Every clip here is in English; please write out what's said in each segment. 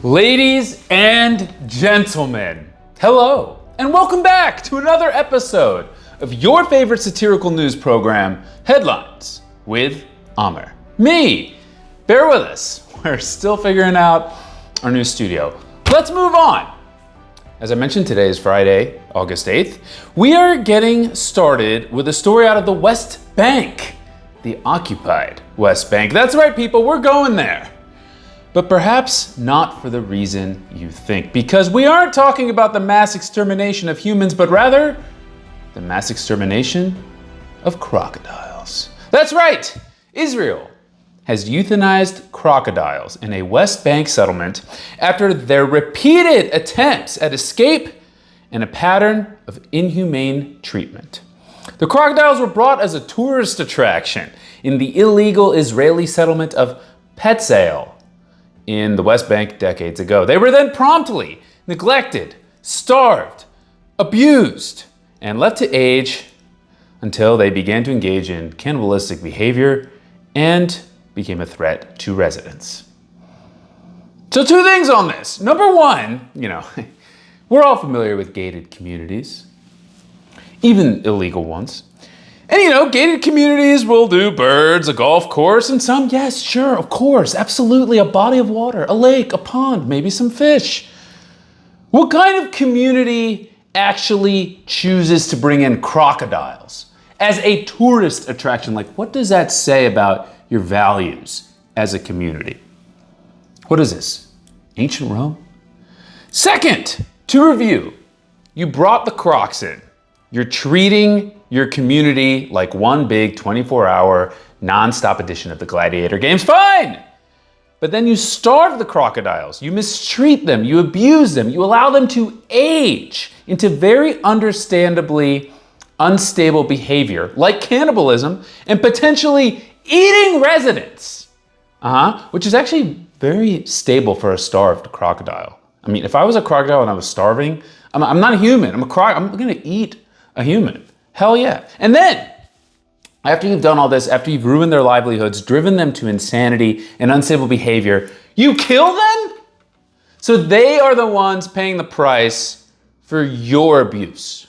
Ladies and gentlemen, hello, and welcome back to another episode of your favorite satirical news program, Headlines with Amer. Me, bear with us, we're still figuring out our new studio. Let's move on. As I mentioned, today is Friday, August 8th. We are getting started with a story out of the West Bank, the occupied West Bank. That's right, people, we're going there. But perhaps not for the reason you think, because we aren't talking about the mass extermination of humans, but rather the mass extermination of crocodiles. That's right, Israel has euthanized crocodiles in a West Bank settlement after their repeated attempts at escape and a pattern of inhumane treatment. The crocodiles were brought as a tourist attraction in the illegal Israeli settlement of Petzael in the West Bank decades ago. They were then promptly neglected, starved, abused, and left to age until they began to engage in cannibalistic behavior and became a threat to residents. So two things on this. Number one, we're all familiar with gated communities, even illegal ones. And gated communities will do birds, a golf course, and some, yes, sure, of course, absolutely, a body of water, a lake, a pond, maybe some fish. What kind of community actually chooses to bring in crocodiles as a tourist attraction? Like, what does that say about your values as a community? What is this? Ancient Rome? Second, to review, you brought the crocs in. You're treating your community like one big 24-hour non-stop edition of the Gladiator games. Fine! But then you starve the crocodiles, you mistreat them, you abuse them, you allow them to age into very understandably unstable behavior like cannibalism and potentially eating residents. Which is actually very stable for a starved crocodile. I mean, if I was a crocodile and I was starving, I'm not a human, I'm gonna eat a human. Hell yeah. And then, after you've done all this, after you've ruined their livelihoods, driven them to insanity and unstable behavior, you kill them? So they are the ones paying the price for your abuse.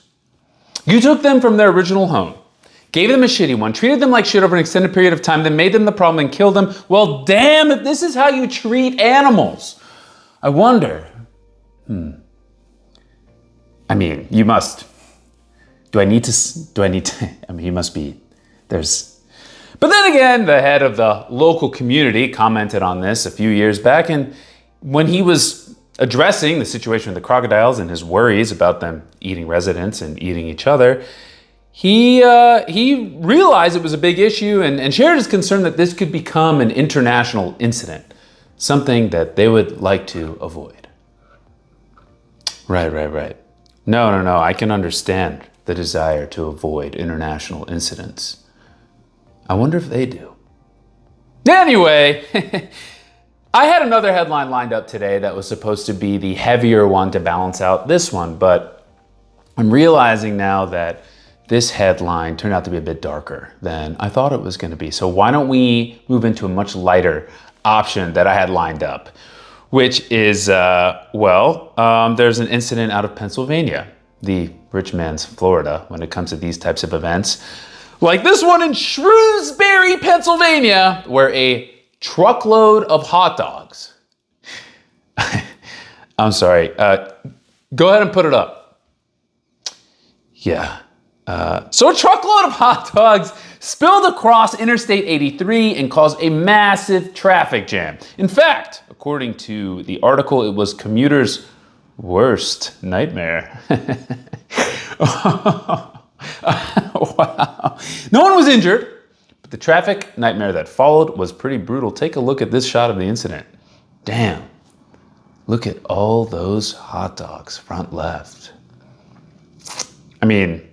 You took them from their original home, gave them a shitty one, treated them like shit over an extended period of time, then made them the problem and killed them. Well, damn, if this is how you treat animals, I wonder, I mean, you must. He must be, But then again, the head of the local community commented on this a few years back, and when he was addressing the situation with the crocodiles and his worries about them eating residents and eating each other, he realized it was a big issue and shared his concern that this could become an international incident, something that they would like to avoid. Right. No, I can understand the desire to avoid international incidents. I wonder if they do. Anyway, I had another headline lined up today that was supposed to be the heavier one to balance out this one, but I'm realizing now that this headline turned out to be a bit darker than I thought it was going to be. So why don't we move into a much lighter option that I had lined up, which is, there's an incident out of Pennsylvania, the rich man's Florida, when it comes to these types of events. Like this one in Shrewsbury, Pennsylvania, where a truckload of hot dogs. I'm sorry, go ahead and put it up. Yeah. So a truckload of hot dogs spilled across Interstate 83 and caused a massive traffic jam. In fact, according to the article, it was commuters' worst nightmare. Wow. No one was injured, but the traffic nightmare that followed was pretty brutal. Take a look at this shot of the incident. Damn. Look at all those hot dogs, front left. I mean,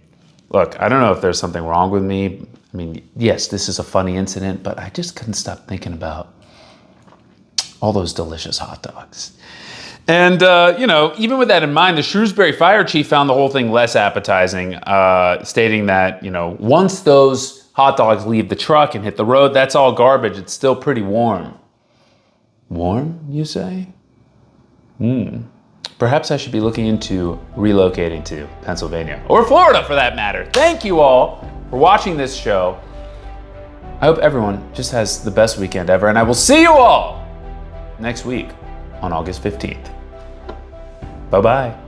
look, I don't know if there's something wrong with me. I mean, yes, this is a funny incident, but I just couldn't stop thinking about all those delicious hot dogs. And, even with that in mind, the Shrewsbury fire chief found the whole thing less appetizing, stating that, once those hot dogs leave the truck and hit the road, that's all garbage. It's still pretty warm. Warm, you say? Perhaps I should be looking into relocating to Pennsylvania, or Florida for that matter. Thank you all for watching this show. I hope everyone just has the best weekend ever, and I will see you all next week on August 15th. Bye-bye.